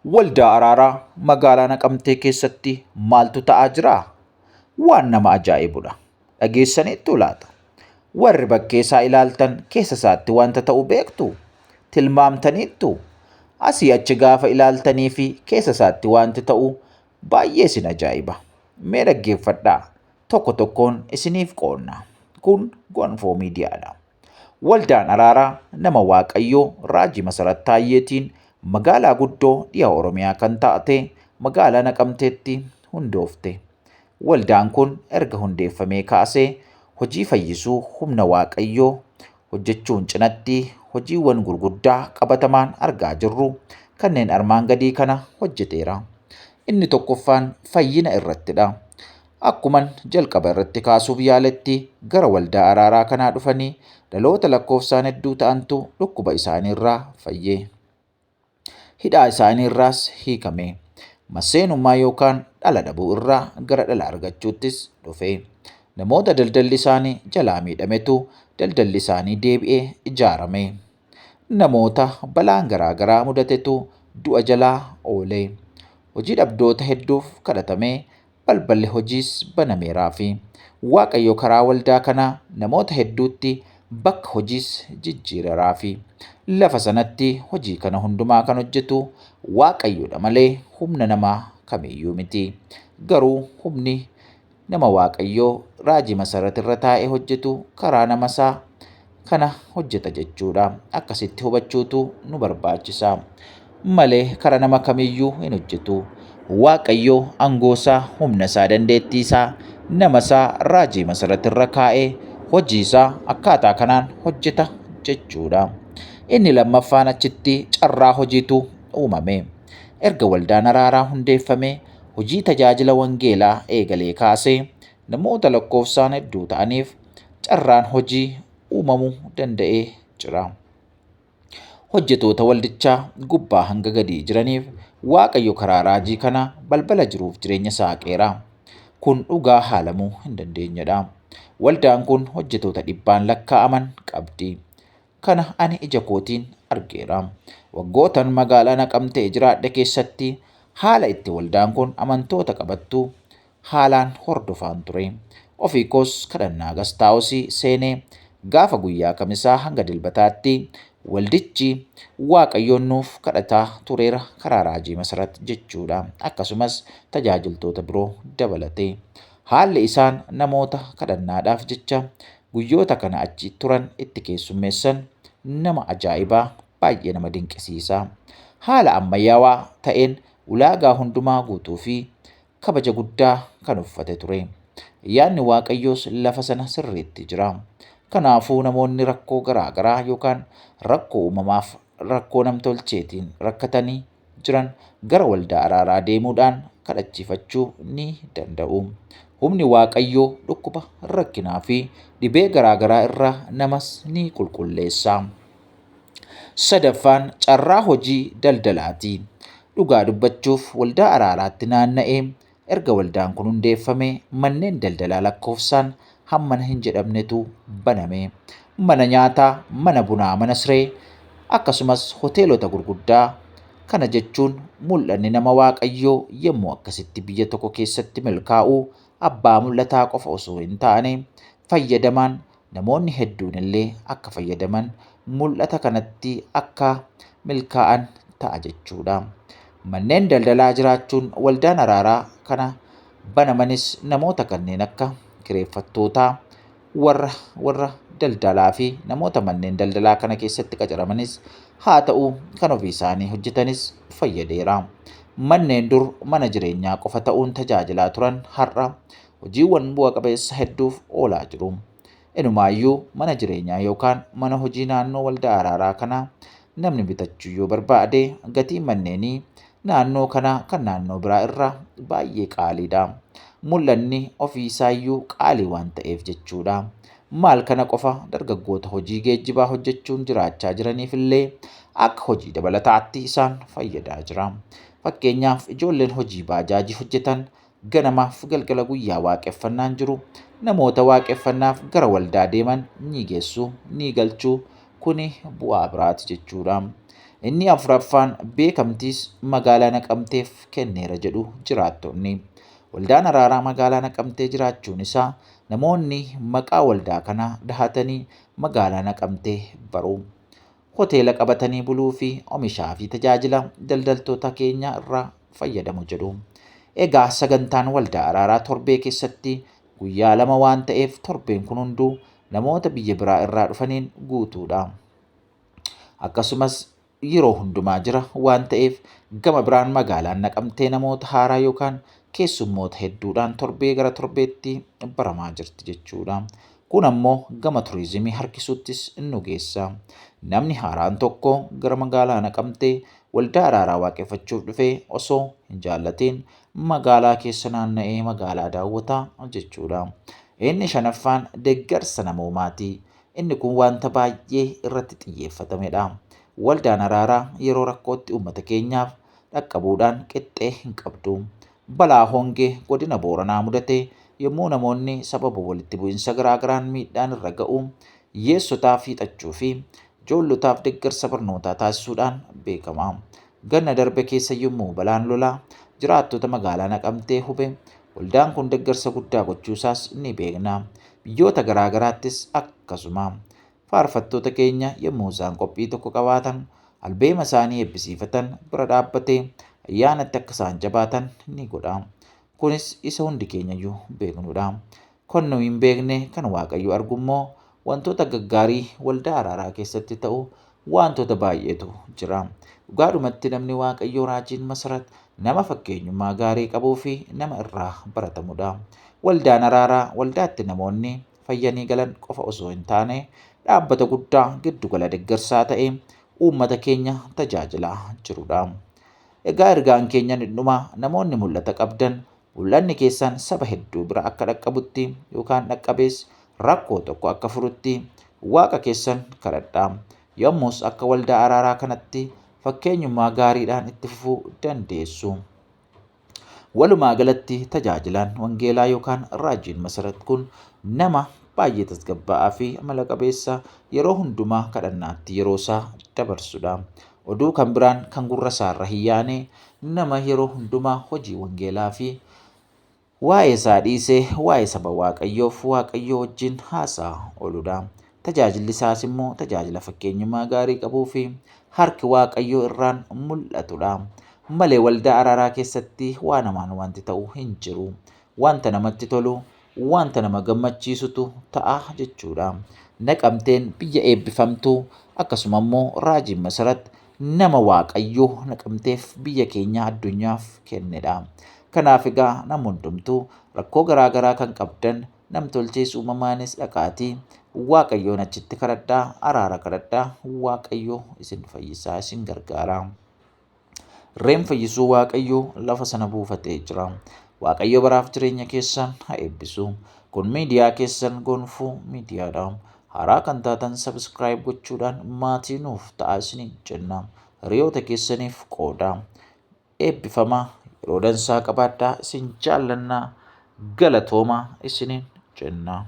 Waldaa Araaraa magaalaa Naqamtee keessatti maaltu ta'aa jira? Waan nama ajaa'ibudha. Dhageessaniittuu laata? Warri bakkeessaa ilaaltan keessa isaatti wanta ta'u beektu? Tilmaamtaniittu? Asii achi gaafa ilaaltanii fi keessa isaatti wanti ta'u baay'ee isin ajaa'iba. Mee dhaggeeffadhaa. Tokko tokkoon isiniif qoonna. Kun Gonfoo Miidiyaadha. Waldaan Araaraa nama Waaqayyoo Raajii Masarat Taayyeetiin magaalaa guddoo dhiha Oromiyaa kan taate magaalaa Naqamteetti hundoofte. Waldaan kun erga hundeeffamee kaasee hojii fayyisuu humna Waaqayyoo hojjechuun cinatti hojiiwwan gurguddaa qabatamaan argaa jirru kanneen armaan gadii kana hojjeteera. Inni tokkoffaan fayyina irrattidha. Akkuman jalqaba irratti kaasuuf yaaletti gara waldaa araaraa kanaa dhufanii dhaloota lakkoofsaan hedduu ta'antu dhukkuba isaaniirraa fayyee. Hidhaa isaaniirraas hiikame. Masseenummaa yookaan dhala dhabuu irraa gara dhala argachuuttis dhufe. Namoota daldalli isaanii jalaa miidhametu daldalli isaanii deebi'ee ijaarame. Namoota balaan garaa garaa mudatetu du'a jalaa oole. Hojii dhabdoota hedduuf kadhatamee balballi hojiis banameeraa fi Waaqayyo karaa waldaa kanaa namoota hedduutti bakka hojiis jijjiireeraa fi lafa sanatti hojii kana hundumaa kan hojjetu Waaqayyodha malee humna namaa kamiyyuu miti. Garuu humni nama Waaqayyoo Raajii Masarat irra taa'ee hojjetu karaa nama isaa kana hojjeta jechuudha. Akkasitti hubachuutu nu barbaachisa. Malee karaa nama kamiyyuu hin hojjetu. Waaqayyoo aangoo isaa, humna isaa, dandeettii isaa nama isaa Raajii Masarat irra kaa'ee hojii isaa akkaataa kanaan hojjeta jechuudha. Inni lammaffaan achitti carraa hojiitu uumame. Erga waldaan araaraa hundeeffamee hojii tajaajila wangeelaa eegalee kaasee namoota lakkoofsaan hedduu ta'aniif carraan hojii uumamuu danda'ee jira. Hojjetoota waldichaa gubbaa hanga gadii jiraniif Waaqayyo karaa raajii kana balbala jiruuf jireenya saaqeera. Kun dhugaa haalamuu hin dandeenyedha. Waldaan kun hojjetoota dhibbaan lakkaa'aman qabdi. Kana ani ija kootiin argeera. Waggootan magaalaa Naqamtee jiraadhe keessatti haala itti waldaan kun amantoota qabattu haalaan hordofaan ture. Ofii koos kadhannaa gastaa'osii seenee gaafa guyyaa kamisaa hanga dilbataatti waldichi Waaqayyoon nuuf kadhataa tureera karaa Raajii Masarat jechuudha. Akkasumas tajaajiltoota biroo dabalatee. Haalli isaan namoota kadhannaadhaaf jecha guyyoota kana achi turan itti keessummeessan nama ajaa'ibaa, baay'ee nama dinqisiisa. Haala ammayyaawaa ta'een ulaagaa hundumaa guutuu fi kabaja guddaa kan uffate ture. Yaadni Waaqayyoos lafa sana sirriitti jira. Kanaafuu namoonni rakkoo garaa garaa yookaan rakkoo uumamaaf rakkoo namtolcheetiin rakkatanii jiran gara waldaa araaraa deemuudhaan kadhachiifachuu ni danda'u. Humni Waaqayyoo dhukkuba, rakkinaa fi dhibee garaa garaa irraa namas ni qulqulleessa. Sadaffaan carraa hojii daldalaati. Dhugaa dubbachuuf waldaa araaraatti naanna'ee erga waldaan kun hundeeffamee manneen daldalaa lakkoofsaan hammana hin jedhamnetu baname. Mana nyaataa, mana bunaa, mana siree akkasumas hoteelota gurguddaa. Kana jechuun mul'anni nama Waaqayyoo yommuu akkasitti biyya tokko keessatti milkaa'u abbaa mul'ataa qofa osoo hin taane fayyadamaan namoonni hedduun illee akka fayyadaman mul'ata kanatti akka milkaa'an ta'a jechuudha. Manneen daldalaa jiraachuun waldaan araaraa kana banamanis namoota kanneen akka kireeffattootaa, warra daldalaa fi namoota manneen daldalaa kana keessatti qacaramanis haa ta'u kan ofii isaanii hojjetanis fayyadeera. Manneen dur mana jireenyaa qofa ta'uun tajaajilaa turan har'a hojiiwwan bu'a qabeessa hedduuf oolaa jiru. Inumaayyuu mana jireenyaa yookaan mana hojii naannoo waldaa araaraa kanaa namni bitachuu yoo barbaade gatiin manneenii naannoo kanaa kan naannoo biraa irraa baay'ee qaaliidha. Mul'anni ofii isaayyuu qaalii waan ta'eef jechuudha. Maal kana qofa dargaggoota hojii geejjibaa hojjechuun jiraachaa jiraniif illee akka hojii dabalataatti isaan fayyadaa jira. Fakkeenyaaf ijoolleen hojii baajaajii hojjetan ganamaaf galgala guyyaa waaqeffannaan jiru namoota waaqeffannaaf gara waldaa deeman ni geessu, ni galchu. Kuni bu'aa biraati jechuudha. Inni afuraffaan beekamtiis magaalaa Naqamteef kenneera jedhu jiraattonni. Waldaan Araaraa magaalaa Naqamtee jiraachuun isaa namoonni maqaa waldaa kanaa dahatanii magaalaa Naqamtee baru. Hoteela qabatanii buluu fi oomishaa fi tajaajila daldaltoota keenya irraa fayyadamu jedhu. Egaa sagantaan waldaa Araaraa torbee keessatti guyyaa 2 waan ta'eef torbeen kun hunduu namoota biyya biraa irraa dhufaniin guutuudha. Akkasumas yeroo hundumaa jira waan ta'eef gama biraan magaalaan Naqamtee namoota haaraa yookaan keessummoota hedduudhaan torbee gara torbeetti baramaa jirti jechuudha. Kun ammoo gama turizimii harkisuuttis nu geessa. Namni haaraan tokko gara magaalaa Naqamtee waldaa Araaraa waaqeffachuuf dhufee osoo hin jaallatiin magaalaa keessa naanna'ee magaalaa daawwataa jechuudha. Inni shanaffaan deeggarsa namoomaati. Inni kun wanta baay'ee irratti xiyyeeffatamedha. Waldaan Araaraa yeroo rakkootti uummata keenyaaf dhaqqabuudhaan qixxee hin qabdu. Balaa hongee godina Booranaa mudate yommuu namoonni sababa walitti bu'insa garaa garaan miidhaan irra ga'u hiyyeessotaaf hiixachuu fi ijoollotaaf deeggarsa barnootaa taasisuudhaan beekama. Ganna darbe keessa yommuu balaan lolaa jiraattota magaalaa Naqamtee hube waldaan kun deeggarsa guddaa gochuusaas ni beekna. Biyyoota garaa garaattis akkasuma. Faarfattoota keenya yommuu isaan qophii tokko qabaatan albeema isaanii eebbisiifatan bira dhaabbatee ayyaanatti akka isaan jabaatan ni godha. Kunis isa hundi keenyayyuu beeknudha. Kan nuyi hin beekne kan Waaqayyo argu immoo wantoota gaggaarii waldaa Araaraa keessatti ta'u wantoota baay'eetu jira. Dhugaadhumatti namni Waaqayyoo Raajiin Masarat nama fakkeenyummaa gaarii qabuu fi nama irraa baratamudha. Waldaan Araaraa waldaatti namoonni fayyanii galan qofa osoo hin taane dhaabbata guddaa giddugala deeggarsaa ta'ee uummata keenya tajaajilaa jirudha. Egaa ergaan keenya ni dhuma. Namoonni mul'ata qabdan mul'anni keessan saba hedduu bira akka dhaqqabutti yookaan dhaqqabees rakkoo tokko akka furutti Waaqa keessan kadhadhaa. Yommus akka waldaa Araaraa kanatti fakkeenyummaa gaariidhaan itti fufuu dandeessu. Walumaa galatti tajaajilaan wangeelaa yookaan Raajiin Masarat kun nama baay'ee tasgabbaa'aa fi amala qabeessa yeroo hundumaa kadhannaatti yeroo isaa dabarsudha. Oduu kan biraan kan gurra isaarra hin yaane nama yeroo hundumaa hojii wangeelaa fi waa'ee isaa dhiisee waa'ee saba Waaqayyoof Waaqayyoo wajjin haasaa ooludha. Tajaajilli isaas immoo tajaajila fakkeenyummaa gaarii qabuu fi harki Waaqayyoo irraan mul'atudha. Malee waldaa Araaraa keessatti waan hamaan wanti ta'u hin jiru. Wanta namatti tolu, wanta nama gammachiisutu ta'a jechuudha. Naqamteen biyya eebbifamtuu akkasuma immoo Raajiin Masarat nama Waaqayyoo Naqamteef biyya keenya addunyaaf kennedha. Kanaaf egaa nama hundumtuu rakkoo garaa garaa kan qabdan nam-tolchees uumamaanis dhaqaatii Waaqayyoon achitti kadhadhaa, araara kadhadhaa, Waaqayyoo isin fayyisaa, isin gargaara. Reen fayyisuu Waaqayyoo lafa sana buufatee jira. Waaqayyo baraaf jireenya keessan haa eebbisu. Kun miidiyaa keessan Gonfoo miidiyaadha. Haaraa kan taatan subscribe gochuudhaan maatii nuuf ta'aa isiniin jenna. Hiriyoota keessaniif qoodaa. Eebbifamaa yeroo dansaa qabaadhaa isin jaallannaa galatoomaa isiniin jenna.